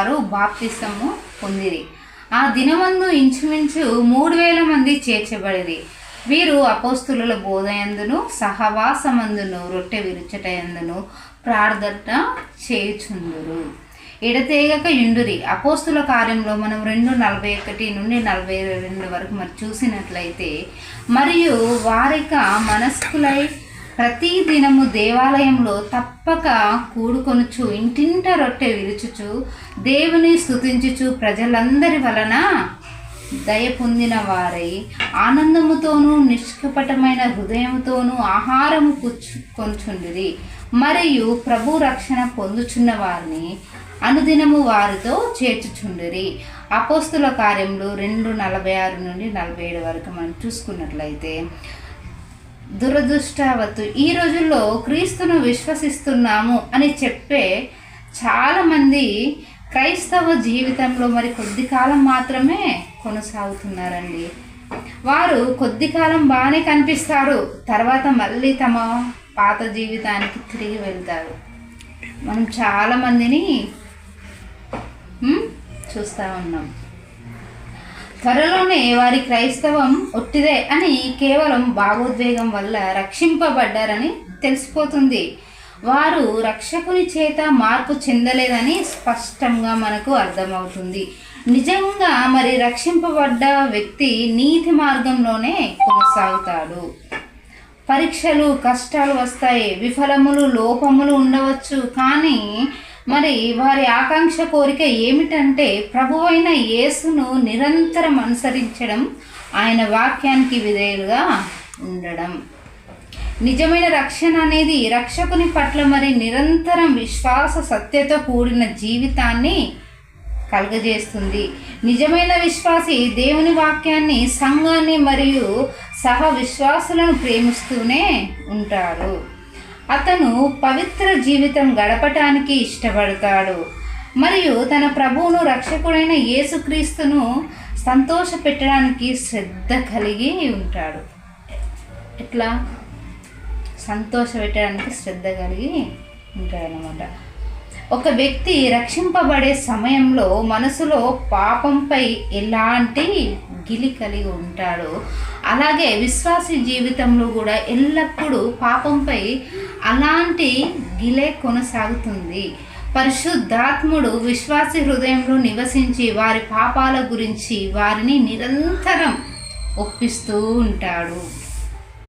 వారు బాప్తిసము పొందిరి. ఆ దినమందు ఇంచుమించు 3,000 మంది చేర్చబడిరి. వీరు అపోస్తుల బోధయందును సహవాసమందును రొట్టె విరుచటయందును ప్రార్థన చేయుచుందురు. ఎడతెగక యుండురి. అపోస్తుల కార్యంలో మనం 2:41 నుండి 42 వరకు మరి చూసినట్లయితే, మరియు వారిక మనస్కులై ప్రతి దినము దేవాలయంలో తప్పక కూడుకొనుచు ఇంటింట రొట్టె విరుచుచు దేవుని స్తుతించుచు ప్రజలందరి వలన దయ పొందిన వారై ఆనందముతోనూ నిష్కపటమైన హృదయముతోనూ ఆహారము పుచ్చుకొనుచుండిరి. మరియు ప్రభు రక్షణ పొందుచున్న వారిని అనుదినము వారితో చేర్చుచుండిరి. అపోస్తుల కార్యములు 2:46 నుండి 47 వరకు మనం చూసుకున్నట్లయితే, దురదృష్టవత్తు ఈ రోజుల్లో క్రీస్తును విశ్వసిస్తున్నాము అని చెప్పే చాలామంది క్రైస్తవ జీవితంలో మరి కొద్ది కాలం మాత్రమే కొనసాగుతున్నారండి. వారు కొద్ది కాలం బాగానే కనిపిస్తారు, తర్వాత మళ్ళీ తమ పాత జీవితానికి తిరిగి వెళ్తారు. మనం చాలామందిని చూస్తూ ఉన్నాం. త్వరలోనే వారి క్రైస్తవం ఒట్టిదే అని కేవలం భావోద్వేగం వల్ల రక్షింపబడ్డారని తెలిసిపోతుంది. వారు రక్షకుని చేత మార్పు చెందలేదని స్పష్టంగా మనకు అర్థమవుతుంది. నిజంగా మరి రక్షింపబడ్డ వ్యక్తి నీతి మార్గంలోనే కొనసాగుతాడు. పరీక్షలు, కష్టాలు వస్తాయి, విఫలములు, లోపములు ఉండవచ్చు. కానీ మరి వారి ఆకాంక్ష, కోరిక ఏమిటంటే ప్రభువైన యేసును నిరంతరం అనుసరించడం, ఆయన వాక్యానికి విధేయులుగా ఉండడం. నిజమైన రక్షణ అనేది రక్షకుని పట్ల మరి నిరంతరం విశ్వాస సత్యతో కూడిన జీవితాన్ని కలుగజేస్తుంది. నిజమైన విశ్వాసి దేవుని వాక్యాన్ని, సంఘాన్ని మరియు సహ విశ్వాసులను ప్రేమిస్తూనే ఉంటాడు. అతను పవిత్ర జీవితం గడపటానికి ఇష్టపడతాడు మరియు తన ప్రభువును, రక్షకుడైన యేసుక్రీస్తును సంతోష పెట్టడానికి శ్రద్ధ కలిగి ఉంటాడు. ఎట్లా సంతోష పెట్టడానికి శ్రద్ధ కలిగి ఉంటాడనమాట. ఒక వ్యక్తి రక్షింపబడే సమయంలో మనసులో పాపంపై ఎలాంటి గిలి కలిగి ఉంటాడో, అలాగే విశ్వాసి జీవితంలో కూడా ఎల్లప్పుడూ పాపంపై అలాంటి గిలే కొనసాగుతుంది. పరిశుద్ధాత్ముడు విశ్వాసి హృదయంలో నివసించి వారి పాపాల గురించి వారిని నిరంతరం ఒప్పిస్తూ ఉంటాడు.